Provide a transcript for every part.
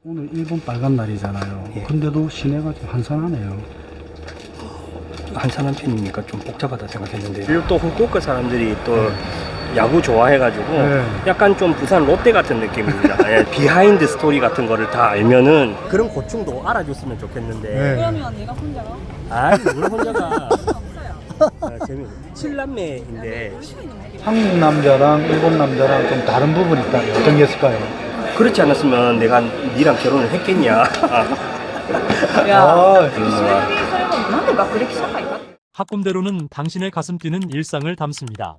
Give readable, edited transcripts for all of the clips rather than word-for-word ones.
오늘 일본 빨간 날이잖아요. 예. 근데도 시내가 좀 한산하네요. 한산한 편이니까 좀 복잡하다 생각했는데, 그리고 또 후쿠오카 사람들이 또 야구 좋아해가지고 약간 좀 부산 롯데 같은 느낌입니다. 예, 비하인드 스토리 같은 거를 다 알면은 그런 고충도 알아줬으면 좋겠는데. 그러면 내가 혼자가? 아니, 뭘 혼자가. 없어요. 재미. 7남매인데 한국 남자랑 일본 남자랑 좀 다른 부분이 있다. 어떤 게 있을까요? 그렇지 않았으면 내가 니랑 결혼을 했겠냐. 야,なんで学歴社会か? 학범대로는 당신의 가슴 뛰는 일상을 담습니다.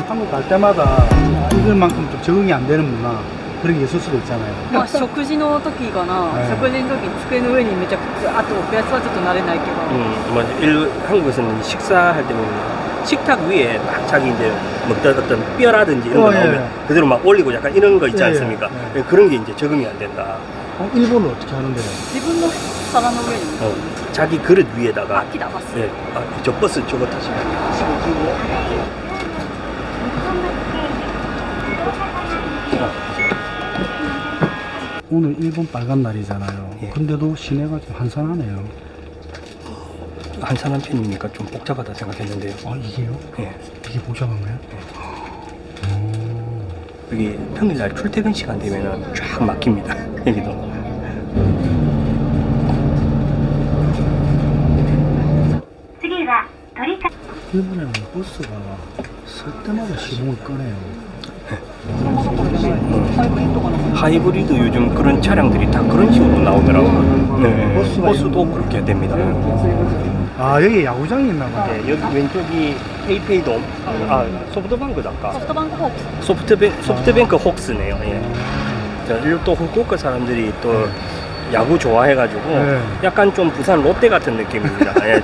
한국 갈 때마다 잊을 만큼 좀 적응이 안 되는 문화 그런 게 있을 수도 있잖아요. まあ食事の時かな、食事の時机の上にめちゃくちゃあとおやつはちょっと慣れないけど 뭐 한국에서는 식사할 때는 식탁 위에 막 자기 이제 먹던 어떤 뼈라든지 이런 거 나오면 그대로 막 올리고 약간 이런 거 있지 않습니까? 그런 게 이제 적응이 안 된다. 일본은 어떻게 하는데요? 自分の皿の上に 자기 그릇 위에다가 아끼다 봤어. 네, 저 버스 저거 타시면 오늘 일본 빨간 날이잖아요. 예. 근데도 시내가 좀 한산하네요. 한산한 편이니까 좀 복잡하다 생각했는데요. 아 이게요? 예. 이게 복잡한가요? 여기 평일날 출퇴근 시간 되면은 쫙 막힙니다. 여기도. 일본에는 버스가 쓸 때마다 시동을 끄네요. 하이브리드 요즘 그런 차량들이 다 그런 식으로 나오더라고요. 네, 버스도 그렇게 됩니다. 아 여기 야구장이 있나 봐요. 네, 여기 왼쪽이 페이페이돔, 소프트뱅크다 아까. ソフトバンクホーク 소프트뱅크 혹스네요. 예. 그리고 또 후쿠오카 사람들이 또 야구 좋아해가지고 약간 좀 부산 롯데 같은 느낌입니다. 예,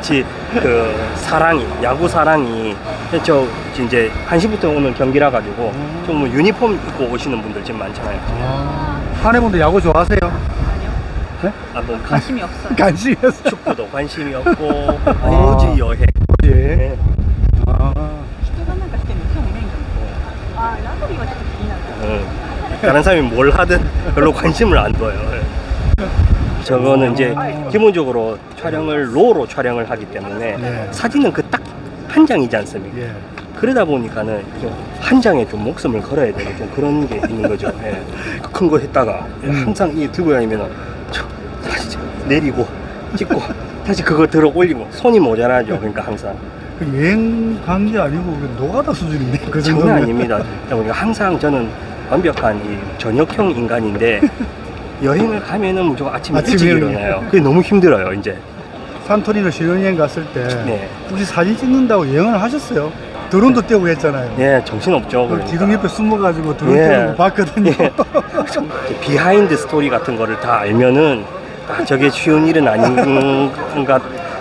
그 사랑이 야구 사랑이 저 이제 1시부터 오늘 경기라 가지고 좀 뭐 유니폼 입고 오시는 분들 지금 많잖아요. 아내분들 야구 좋아하세요? 뭐 관심이 없어요. 관심이 없어요. 축구도 관심이 없고 오지 여행. 예. 예. 人がなんかしてるの興味ないんだけどあーラグビーはちょっと気になる 다른 사람이 뭘 하든 별로 관심을 안 둬요. 예. 저거는 이제 기본적으로 촬영을 로로 촬영을 하기 때문에 사진은 그 딱 한 장이지 않습니까? 예. 그러다 보니까는 한 장에 좀 목숨을 걸어야 되는 좀 그런 게 있는 거죠. 예. 큰 거 했다가 항상 이 들고 다니면은 다시 내리고 찍고 다시 그거 들어 올리고 손이 모자라죠. 그러니까 항상 그 여행 간 게 아니고 그 노가다 수준인데 그 장난 정도면. 아닙니다. 그러니까 항상 저는 완벽한 이 저녁형 인간인데 여행을 가면은 무조건 아침에 일찍 일어나요. 그게 너무 힘들어요. 이제 산토리노 신혼여행 갔을 때 네. 혹시 사진 찍는다고 여행을 하셨어요? 드론도 떼고 했잖아요. 예, 정신없죠. 그러니까. 기둥 옆에 숨어가지고 드론 떼는 거 봤거든요. 비하인드 스토리 같은 거를 다 알면은 저게 쉬운 일은 아닌가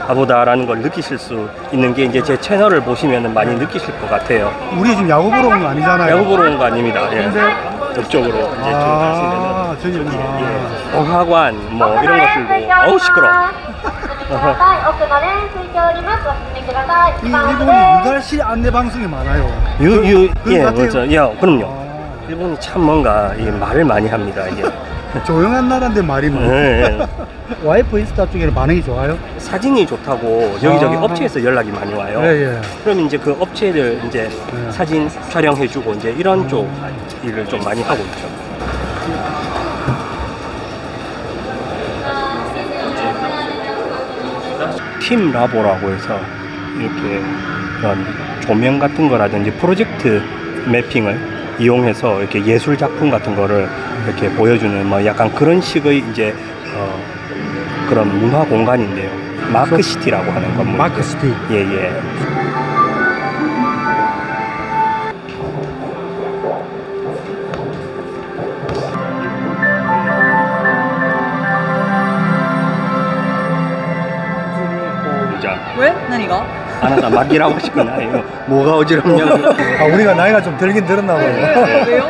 보다라는 걸 느끼실 수 있는 게 이제 제 채널을 보시면은 많이 느끼실 것 같아요. 우리 지금 야구 보러 온 거 아니잖아요. 야구 보러 온 거 아닙니다. 예. 이쪽으로 이제 쭉 가시면은 저기 어학원 뭐 이런 것들도 어우 시끄러. 이 일본이 유달시 안내 방송이 많아요. 예, 그렇죠. 야, 그럼요. 일본이 참 뭔가 이 말을 많이 합니다. 이게 조용한 나라인데 말이 많아. 예. 와이프 인스타 쪽에는 반응이 좋아요? 사진이 좋다고 여기저기 업체에서 연락이 많이 와요. 예. 그럼 이제 그 업체를 이제 사진 촬영해주고 이제 이런 쪽 일을 좀 많이 하고 있죠. 팀 라보라고 해서 이렇게 그런 조명 같은 거라든지 프로젝트 매핑을 이용해서 이렇게 예술 작품 같은 거를 이렇게 보여주는 뭐 약간 그런 식의 이제 그런 문화 공간인데요. 마크시티라고 하는 건물. 마크시티. 예. 왜? 何が? 아나 막이라고 싶구나. 이거 뭐가 어지럽냐고. 아 우리가 나이가 좀 들긴 들었나 봐요. 왜요?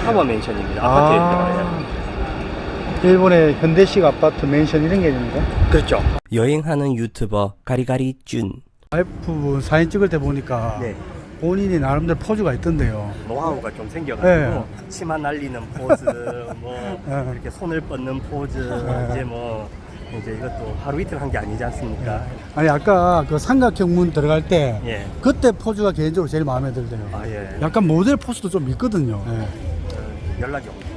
타워 맨션입니다. 아파트예요. 일본의 현대식 아파트 맨션 이런 게 있는데. 그렇죠. 여행하는 유튜버 가리가리 준. 와이프 사진 찍을 때 보니까 네. 본인이 나름대로 포즈가 있던데요. 노하우가 좀 생겨가지고 네. 치마 날리는 포즈, 뭐 네. 이렇게 손을 뻗는 포즈, 이제 뭐 이제 이것도 하루 이틀 한 게 아니지 않습니까? 아니 아까 그 삼각형 문 들어갈 때 예. 그때 포즈가 개인적으로 제일 마음에 들대요. 아 예. 약간 모델 포즈도 좀 있거든요. 예. 연락이 없네.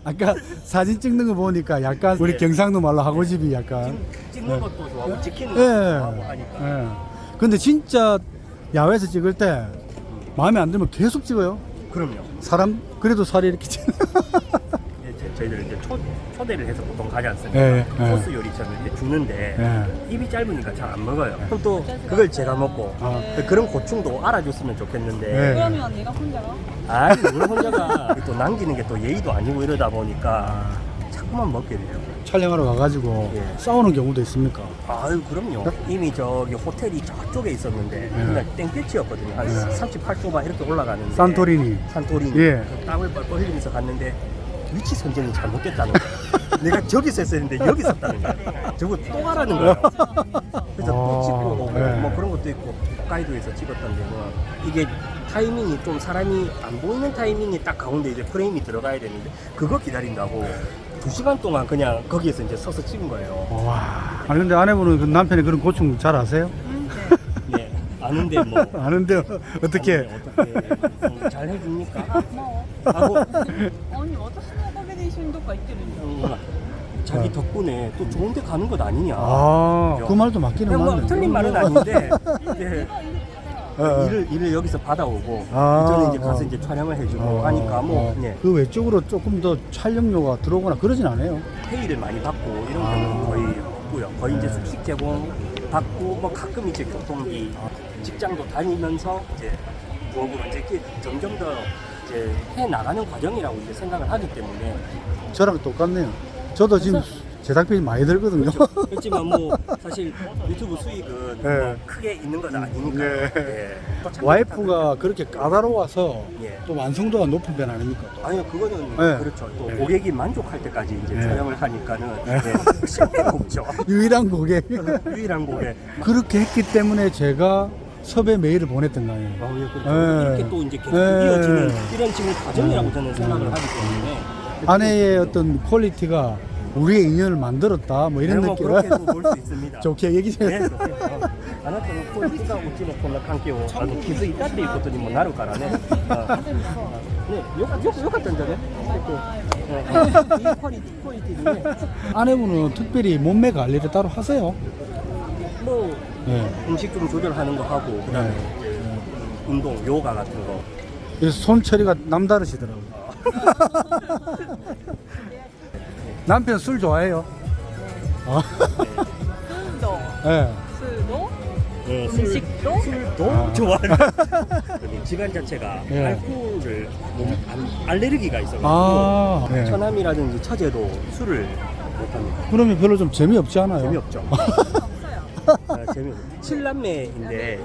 아까 사진 찍는 거 보니까 약간 우리 예. 경상도 말로 하고집이 약간. 찍는 것도 좋아하고 찍히는 예. 것도 좋아하고 하니까. 예. 근데 진짜 야외에서 찍을 때 마음에 안 들면 계속 찍어요. 그럼요. 사람 그래도 살이 이렇게 찌. 저희들 이제 초대를 해서 보통 가지 않습니까? 예, 예. 소스 요리처럼 이렇게 주는데 예. 입이 짧으니까 잘 안 먹어요. 그럼 또 그걸 제가 먹고 아. 그런 고충도 알아줬으면 좋겠는데 예. 그러면 내가 혼자가? 아니 우리 혼자가 또 남기는 게 또 예의도 아니고 이러다 보니까 자꾸만 먹게 돼요. 촬영하러 가가지고 예. 싸우는 경우도 있습니까? 아유 그럼요. 이미 저기 호텔이 저쪽에 있었는데 그냥 땡볕이었거든요. 한 38도만 이렇게 올라가는데 산토리니. 산토리니 예. 땀을 뻘뻘 흘리면서 갔는데 위치 선정이 잘못됐다는 거예요. 내가 저기서 했어야 했는데 여기 있었다는 거예요. 저거 또 가라는 거예요. 그래서 또 찍고 오고 예. 뭐 그런 것도 있고 홋카이도에서 찍었던 데는 이게 타이밍이 좀 사람이 안 보이는 타이밍이 딱 가운데 이제 프레임이 들어가야 되는데 그거 기다린다고 2시간 동안 그냥 거기에서 이제 서서 찍은 거예요. 와. 아니 근데 아내분은 그 남편의 그런 고충 잘 아세요? 예. 아는데 뭐 아는데 어떻게? 어떻게 잘 해줍니까? 뭐 하고 아니 私のおかげで一緒にどっか行ってるんだ 자기 덕분에 또 좋은데 가는 것 아니냐. 아, 그죠? 그 말도 맞기는 그냥 뭐 맞네. 틀린 말은 아닌데 이제 어. 일을 여기서 받아오고 아, 저는 이제 가서 어. 이제 촬영을 해주고 하니까 뭐 예, 그 외적으로 조금 더 촬영료가 들어오거나 그러진 않아요. 페이를 많이 받고 이런 경우는 거의 없고요. 거의 이제 숙식 제공 받고 뭐 가끔 이제 교통비 직장도 다니면서 이제 부업으로 이제 이렇게 점점 더 이제 해 나가는 과정이라고 이제 생각을 하기 때문에 저랑 똑같네요. 저도 지금 제작비 많이 들거든요. 그렇지만 뭐 사실 유튜브 수익은 네. 뭐 크게 있는 건 아니니까. 네. 예. 또 참- 와이프가 그렇게 까다로워서 예. 또 완성도가 높은 편 아닙니까? 아니요 그거는 네. 그렇죠. 또 네. 고객이 만족할 때까지 이제 네. 촬영을 하니까는 네. 예, 실패가 없죠. 유일한 고객. 유일한 고객. 그렇게 했기 때문에 제가 섭외 메일을 보냈던 거예요. 예, 그렇죠. 네. 이렇게 또 이제 계속 네. 이어지는 이런 지금 과정이라고 저는 생각을 하기 때문에 아내의 어떤 퀄리티가 우리의 인연을 만들었다 뭐 이런 네, 뭐 느낌. 그렇게도 볼 수 있습니다. 좋게 얘기해주세요. 네,あなたのこういう笑顔うちのこんな関係を気づいたっていうことにもなるからね。ね、よかったんじゃね？いい퀄리티 퀄리티네. 아내분은 특별히 몸매 관리를 따로 하세요? 뭐 네. 음식 좀 조절하는 거 하고 그다음에 이제 운동, 요가 같은 거. 그래서 손처리가 남다르시더라고요. 남편 술 좋아해요? 아, 술도 네. 술도 네, 음식도? 술도 아. 좋아하는. 집안 자체가 네. 알코올을 알레르기가 있어가지고 아, 네. 처남이라든지 처제도 술을 못합니다. 그러면 별로 좀 재미없지 않아요? 재미없죠. 재미없죠. 칠남매인데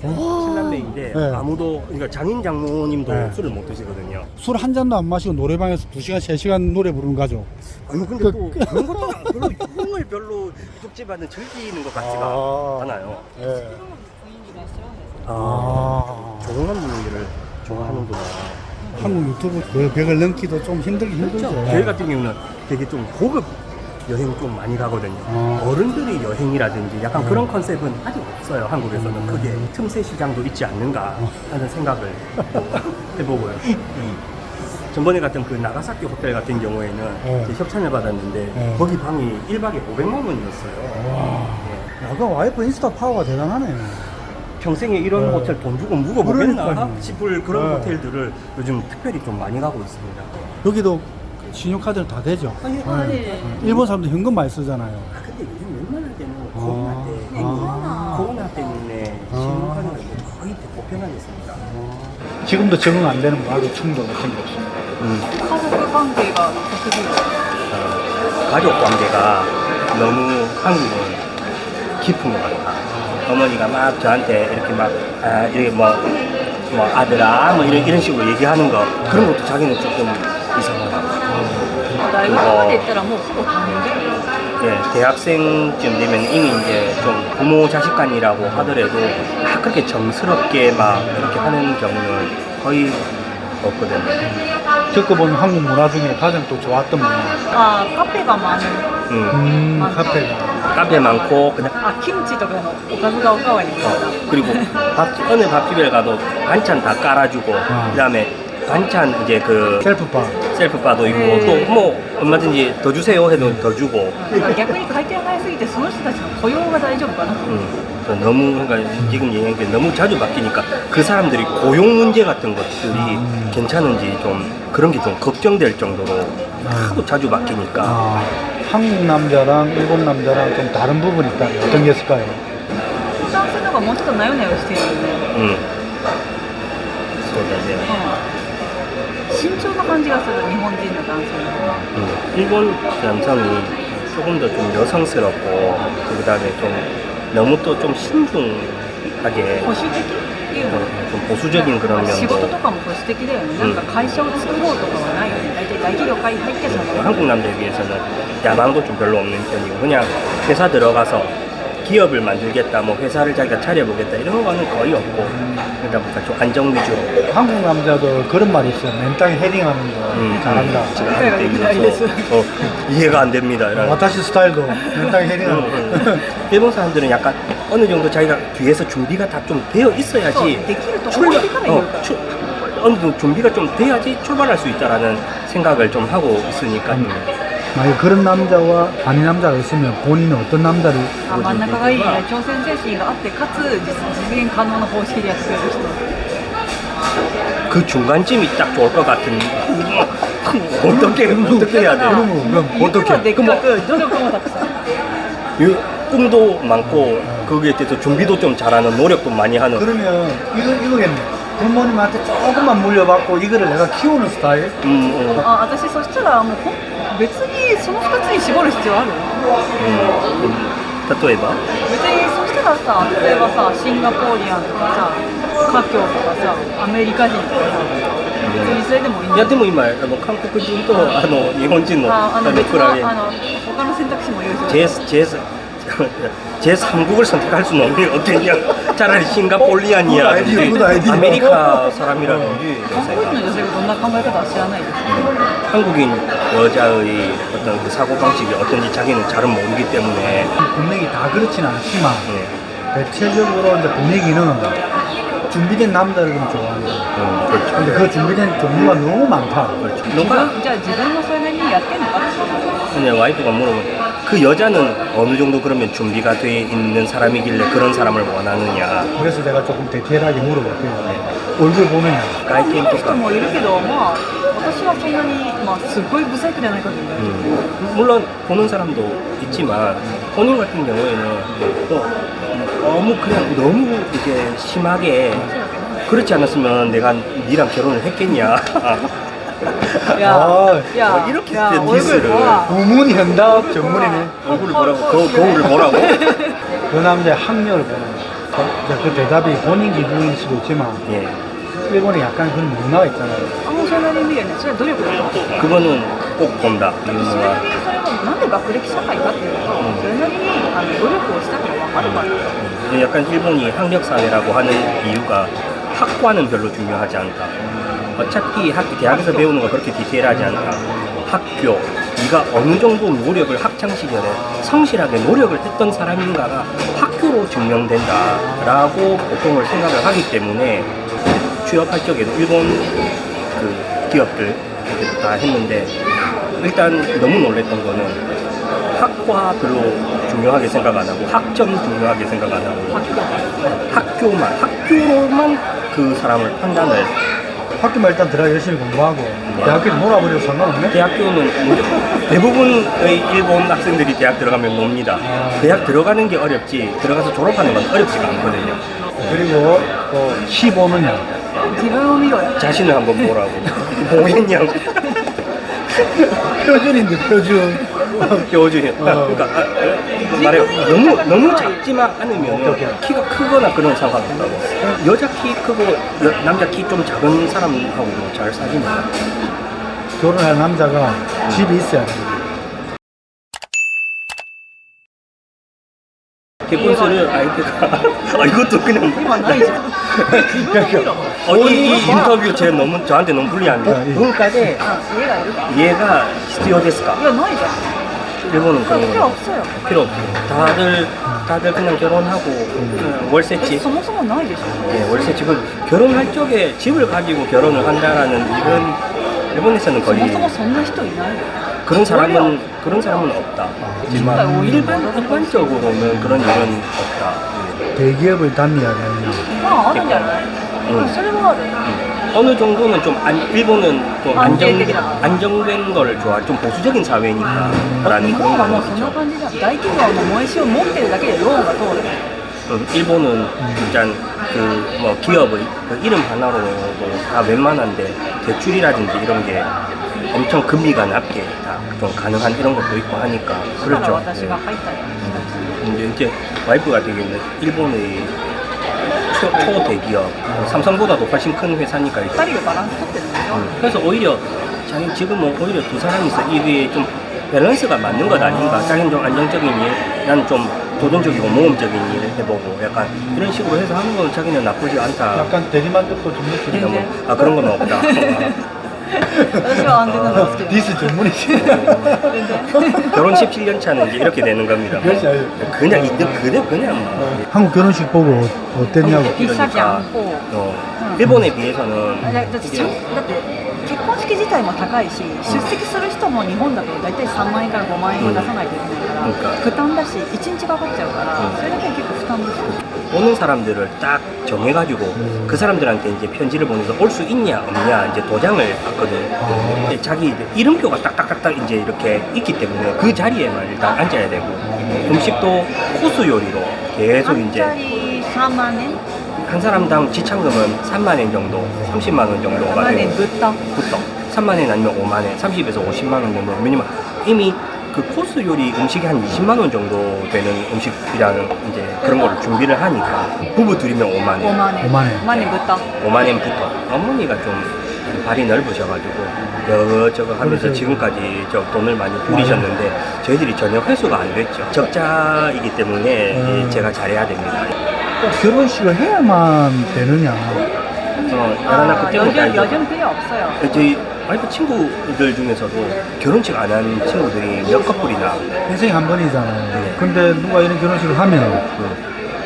칠남매인데 네. 아무도 그러니까 장인 장모님도 네. 술을 못 드시거든요. 술 한 잔도 안 마시고 노래방에서 2시간, 3시간 노래 부르는 가족. 아니 근데 또 그런 것도 별로 흥을 별로 쪽지받는 즐기는 것 같지가 아. 않아요. 네. 분위기가 싫어해서 아, 조용한 분위기를 좋아하는구나. 한국 유튜브 그 벽을 넘기도 좀 힘들죠. 저희 같은 경우는 되게 좀 고급 여행 좀 많이 가거든요. 아. 어른들의 여행이라든지 약간 그런 컨셉은 아직 없어요. 한국에서는 크게 틈새 시장도 있지 않는가 하는 생각을 해보고요. 전번에 갔던 그 나가사키 호텔 같은 경우에는 네. 이제 협찬을 받았는데 네. 거기 방이 1박에 500만 원이었어요. 와, 아까 와이프 인스타 파워가 대단하네. 평생에 이런 네. 호텔 돈 주고 묵어보겠나 그러니까요. 싶을 그런 네. 호텔들을 요즘 특별히 좀 많이 가고 있습니다. 여기도 신용카드는 다 되죠. 네. 일본 사람들 현금 많이 쓰잖아요. 근데 요즘 웬만할 때는 아. 코로나 때 코로나 때문에 아. 신용카드가 거의 보편화됐습니다. 지금도 적응 안 되는 가족 충돌 같은 게 없습니다. 가족 관계가 어떻게 가족 관계가 너무 한국은 깊은 것 같다. 어머니가 막 저한테 이렇게 막 이렇게 뭐 뭐 아들아 뭐 이런 식으로 얘기하는 거 그런 것도 자기는 조금 이상하다. 大学まで行ったらもうほぼ他人で 예, 대학생쯤 되면 이미 이제 좀 부모 자식 간이라고 하더라도 막 그렇게 정스럽게 막 이렇게 하는 경우는 거의 없거든요. 겪어본 한국 문화 중에 가장 또 좋았던 문화. あカフェが많은 카페가. 카페 많고 그냥 あキムチとかのおかずがおかわりみたいな 그리고 어느 밥집에 가도 반찬 다 깔아주고 그다음에 반찬 이제 그 셀프바. 셀프바도 있고 또 뭐 얼마든지 더 주세요 해도 더 주고 逆に回転早すぎてその人たちの雇用が大丈夫かな 또 너무 그러니까 지금 얘기한 게 너무 자주 바뀌니까 그 사람들이 고용 문제 같은 것들이 괜찮은지 좀 그런 게 좀 걱정될 정도로 하도 자주 바뀌니까 아, 한국 남자랑 일본 남자랑 좀 다른 부분이 있다면 어떤 게 있을까요? 男性の方がもうちょっとなよなよしてるよね そうだね慎重な感じがする日本人の男性の方が 일본 남성이 조금 더 좀 여성스럽고 그 다음에 좀 너무 또 좀 신중하게 保守的っていうの 좀 보수적인 그런 仕 면도 事とかも保守的だよね、なんか会社を作ろうとかはないよね大体大企業入ってその 한국 남자에 비해서는 야망도 좀 별로 없는 편이고 그냥 회사 들어가서 기업을 만들겠다 뭐 회사를 자기가 차려보겠다 이런 거는 거의 없고 그러다 보니까 좀 안정 위주로 한국 남자도 그런 말이 있어요. 맨땅에 헤딩하는 거 잘한다. 제가 할 때 있어서 이해가 안 됩니다 이런 와타시 스타일도 맨땅에 헤딩하는 거. 일본 사람들은 약간 어느 정도 자기가 뒤에서 준비가 다 좀 되어 있어야지 そうできると思ってから言うから 어느 정도 준비가 좀 돼야지 출발할 수 있다라는 생각을 좀 하고 있으니까 만약 그런 남자와 아닌 남자가 있으면 본인은 어떤 남자를 あ真ん中がいいね挑戦精神があってかつ実現可能な方式でやってくれる人 그 중간쯤이 딱 좋을 것 같은 어떻게 해야 돼? 그럼 夢は 어떻게? でっかく努力もたくさん 꿈도 많고 거기에 대해서 준비도 좀 잘하는 노력도 많이 하는 그러면 이거겠네. 부모님한테 조금만 물려받고 이거를 내가 키우는 스타일? あ私そしたらもう別にその2つに絞る必要ある 例えば別にそしたらさ例えばさシンガポーリアンとかさ華僑とかさアメリカ人とかさ別にそれでもいいん 야, じゃない 근데 뭐韓国人と日本人の別比べの他の選択肢も用意する 제3국을 선택할 수는 없겠냐 차라리 싱가폴리안이야 good idea. 아메리카 사람이라든지 韓国人の女性がどんな考え方は知らないです 한국인 여자의 어떤 그 사고방식이 어떤지 자기는 잘은 모르기 때문에 분명히 다 그렇진 않지만 네. 대체적으로 이제 분위기는 준비된 남자를 좀 좋아한다. 그렇죠. 근데 그 준비된 종류가 너무 많다. 그렇죠. 自 누가 分じゃあ自分もそれなりにやってんのかって 그냥 와이프가 물어보면 그 여자는 어느 정도 그러면 준비가 돼 있는 사람이길래 그런 사람을 원하느냐 그래서 내가 조금 디테일하게 물어볼게요. 얼굴 보느냐. 外見と人かもいるけどまあ私はそんなにまあすごいブサイクじゃないかと思う 물론 보는 사람도 있지만 본인 같은 경우에는 또 너무 그냥 너무 이게 심하게 그렇지 않았으면 내가 니랑 결혼을 했겠냐 いや 아, いや 이렇게 いや 된 俺 디스를 は 우문현답 전문이네. 얼굴을 보라고 거울을 보라고 그 남자의 학력을 보는 거야. 이제 그 대답이 본인 기준일 수도 있지만 예 일본에 약간 그런 문화가 있잖아요. あもうそれなりに見るよねそれは努力だよ 그거는 꼭 본다 それなりにそれはなんで学歴社会かっていうとそれなりに努力をしたから分かるから 약간 일본이 학력 사회라고 하는 이유가 학과는 별로 중요하지 않다. 어차피 대학에서 배우는 거 그렇게 디테일하지 않다. 학교, 네가 어느 정도 노력을 학창 시절에 성실하게 노력을 했던 사람인가가 학교로 증명된다라고 보통을 생각을 하기 때문에 취업할 적에도 일본 그 기업들 이렇게 다 했는데 일단 너무 놀랬던 거는 학과 별로 중요하게 생각 안 하고 학점 중요하게 생각 안 하고 학교로만 그 사람을 판단을 학교만 일단 들어가 열심히 공부하고 대학교에 놀아버려도 상관없네? 대학교는 대부분의 일본 학생들이 대학 들어가면 놉니다. 대학 들어가는 게 어렵지 들어가서 졸업하는 건 어렵지가 않거든요. 그리고 시 보느냐. 自分を見ろよ 자신을 한번 보라고 보겠냐고 표준인데 표준. 요즘에 그러니까 말해요. 너무 작지만 않으면 키가 크거나 그런 상관이 없다고. 여자 키 크고 남자 키 좀 작은 사람하고도 잘 사귀니까. 결혼할 남자가 집이 있어야 돼.結婚する 아이디가 이것도 그냥 今ないじゃん自分の見ろ 이 인터뷰 저한테 너무 불리합니다. 문과대 あ家がいるか 얘가 스튜어데스까? いやないじゃん 일본은 그런 필요 거 없어요 필요 없어요. 다들 그냥 결혼하고 월세집 そもそもないでしょ 예, 월세 집을 결혼할 적에 집을 가지고 결혼을 한다라는 일은 일본에서는 そ 거의 もそもそんな人いないよ 그런 사람은 없다. 하지만 일반적으로는 그런 일은 없다. 대기업의 단리야, 단리. まああるんじゃないそれはある 어느 정도는 좀 일본은 좀 안정적이다. 안정된 걸 좋아. 좀 보수적인 사회니까라는 日 그런 本はも 거 うそんな 있죠. 感じじゃん大企業の燃え石を持ってるだけでローンが通る 일본은 진짜 그뭐 기업의 그 이름 하나로도 다 웬만한데 대출이라든지 이런 게 엄청 금리가 낮게 다 좀 가능한 이런 것도 있고 하니까 だから 그렇죠. 私が入ったり 이제 와이프가 되게 일본의 초대기업 삼성보다도 훨씬 큰 회사니까 2人がバランス取ってるんでしょ 그래서 오히려 자기 지금은 오히려 두 사람이 있어 이게 좀 밸런스가 맞는 것 아닌가. 자기는 좀 안정적인 일, 나는 좀 도전적이고 모험적인 일 해보고 약간 이런 식으로 해서 하는 건 자기는 나쁘지 않다. 약간 대리만족도 좀 느끼는 그냥 뭐, 아 그런 건 없다. 私は安全なのが好きだ 디스 전문이시. 결혼 17년 차는 이제 이렇게 되는 겁니다. 그렇지, 알죠. 그냥 그대로 그냥 한국 결혼식 보고 어땠냐고. 비싸지 않고 일본에 비해서는 だって結婚式自体も高いし出席する人も日本だと大体3万円から5万円を出さないといけないから負担だし1日かかっちゃうからそれだけで結構負担ですよ 오는 사람들을 딱 정해가지고 그 사람들한테 이제 편지를 보내서 올 수 있냐 없냐 이제 도장을 받거든. 근데 자기 이제 이름표가 딱딱딱딱 이제 이렇게 있기 때문에 그 자리에만 일단 앉아야 되고 음식도 코스 요리로 계속 이제 1人3万円 한 사람당 지참금은 3만 원 정도, 30만 원 정도가 3万円 되고 ぶった 부터 3만 원 아니면 5만 원, 30에서 50만 원 정도. 왜냐면 이미 그 코스 요리 음식이 한 20만 원 정도 되는 음식이라는 이제 그런 거를 준비를 하니까 부부 둘이면 5만 원, 5万円 5万円 5万円ぶった 5만 원부터 어머니가 좀 발이 넓으셔가지고 여저거 하면서 지금까지 저 돈을 많이 들이셨는데 저희들이 전혀 회수가 안 됐죠. 적자이기 때문에 제가 잘해야 됩니다. 꼭 결혼식을 해야만 되느냐. 야라나 그때부터 요즘 필요 없어요 저희 와이프 친구들 중에서도 결혼식 안 한 친구들이 몇 커플이나 인생에 한 번이잖아요. 근데 누가 이런 결혼식을 하면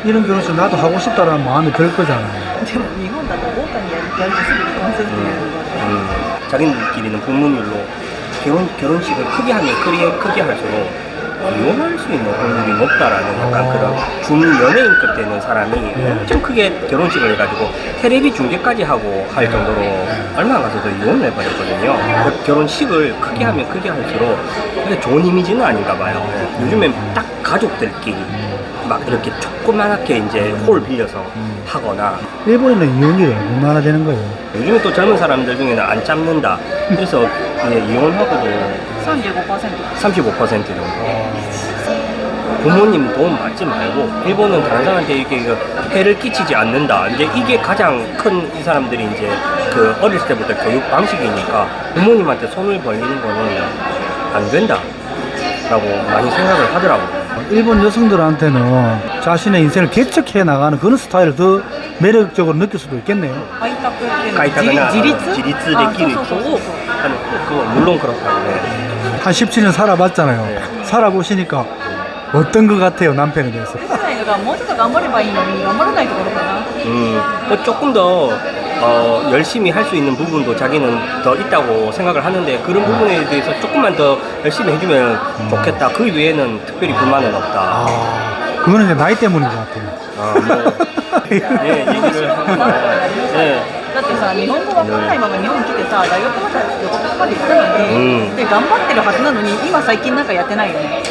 이런 결혼식 나도 하고 싶다라는 마음이 들 거잖아요. でも日本だと豪華にやるとすぐ離婚するっていうのが 자기들끼리는 부모님로 결혼식을 크게 하면 크게 할수록 이혼할 수 있는 확률이 높다라는 약간 그런 준연예인급 되는 사람이 엄청 크게 결혼식을 해가지고 텔레비 중계까지 하고 할 정도로 얼마 안 가서도 이혼을 해버렸거든요. 결혼식을 크게 하면 크게 할수록 그게 좋은 이미지는 아닌가 봐요. 요즘엔 딱 가족들끼리 막 이렇게 조그맣게 이제 홀 빌려서 하거나 일본에는 이혼율이 얼마나 되는 거예요? 요즘에 또 젊은 사람들 중에는 안 참는다. 그래서 이제 이혼하고도 35% 35% 정도. 부모님 도움 받지 말고 일본은 다른 사람한테 이렇게 해를 끼치지 않는다. 이제 이게 가장 큰 이 사람들이 이제 그 어렸을 때부터 교육 방식이니까 부모님한테 손을 벌리는 거는 안 된다라고 많이 생각을 하더라고요. 일본 여성들한테는 자신의 인생을 개척해 나가는 그런 스타일을 더 매력적으로 느낄 수도 있겠네요. 開拓っていうの 가이타가나 自立 지리츠레끼리 そうそうそうそう 그거 물론 그렇다고 해. 한 17년 살아봤잖아요. 네. 살아보시니까 어떤 것 같아요, 남편에 대해서? だからもうちょっと頑張ればいいのに頑張らないところかな 뭐 조금 더 열심히 할 수 있는 부분도 자기는 더 있다고 생각을 하는데 그런 부분에 대해서 조금만 더 열심히 해주면 좋겠다. 그 외에는 특별히 불만은 없다. 아, 그거는 이제 나이 때문인 것 같아요. 예, 얘기를 だってさ日本語わかんないまま日本来てさ大学まで横浜まで行ったのに、で頑張ってるはずなのに今最近なんかやってないよね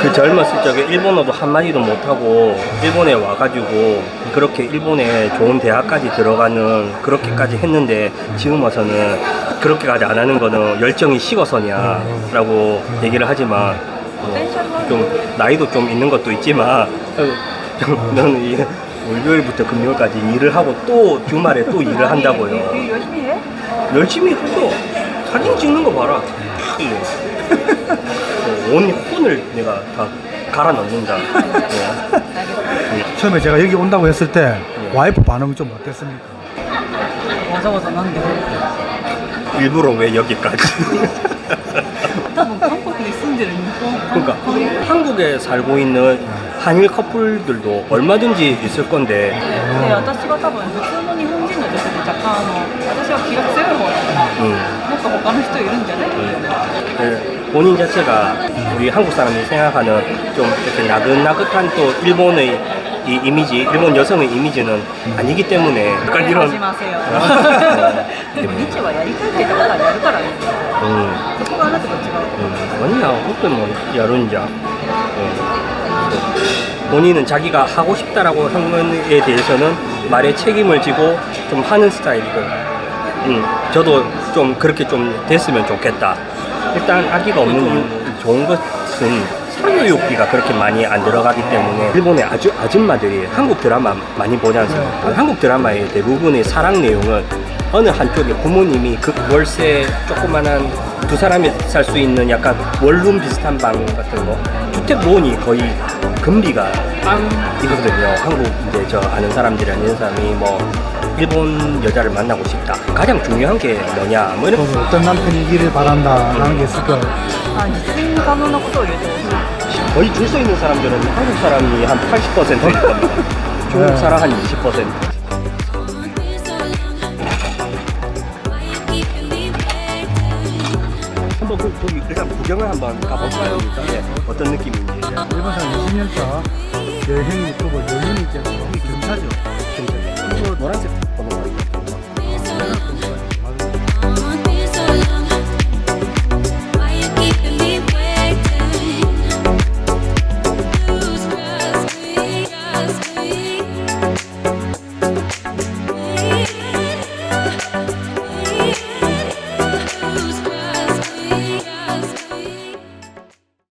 그 젊었을 적에 일본어도 한마디도 못하고 일본에 와가지고 그렇게 일본에 좋은 대학까지 들어가는 그렇게까지 했는데 지금 와서는 그렇게까지 안 하는 거는 열정이 식어서냐 라고 얘기를 하지만 좀 나이도 좀 있는 것도 있지만 너는 이 월요일부터 금요일까지 일을 하고 또 주말에 또 일을 한다고요. 일 열심히 해? 열심히 하죠. 사진 찍는 거 봐라. 온 혼을 내가 다 갈아 넣는다. 처음에 제가 여기 온다고 했을 때 와이프 반응은 좀 어땠습니까? わざわざなんで 일부러 왜 여기까지? 多分韓国に住んでる日本 그러니까 한국에 살고 있는 한일 커플들도 얼마든지 있을 건데 で私が多分普通の日本人の女性で若干私は気が強い方だから、 もっと他の人いるんじゃないっていう 본인 자체가 우리 한국 사람이 생각하는 좀 이렇게 나긋나긋한 또 일본의 이 이미지, 일본 여성의 이미지는 아니기 때문에 약간 始 이런 ませよでも日はやりたいって言ったことはやるからねそこがあなたと違う 아니야, 어떤 뭐 야룬자. 본인은 자기가 하고 싶다라고 한 것에 대해서는 말에 책임을 지고 좀 하는 스타일이고, 저도 좀 그렇게 좀 됐으면 좋겠다. 일단 아기가 없는 이유, 좋은 것은 사교육비가 그렇게 많이 안 들어가기 때문에 일본의 아줌마들이 한국 드라마 많이 보지 않습니까? 한국 드라마의 대부분의 사랑 내용은 어느 한쪽에 부모님이 그 월세 조그만한 두 사람이 살 수 있는 약간 원룸 비슷한 방 같은 거 주택론이 거의 금리가 빵이거든요. 한국 이제 저 아는 사람들이 아는 사람이 뭐 일본 여자를 만나고 싶다. 가장 중요한 게 뭐냐? 뭐 이런 또 어떤 남편이기를 바란다라는 게 있을 거예요. 実現可能なことを言うと 거의 줄 서 있는 사람들은 한국 사람이 한 80%일 겁니다. 중국 사람 한 20%. 한번 거기 일단 구경을 한번 가볼까요? 네, 어떤 느낌인지. 일본 사람 20년차 여행 유튜버 연륜이 있잖아요. 경차죠. 이거 노란색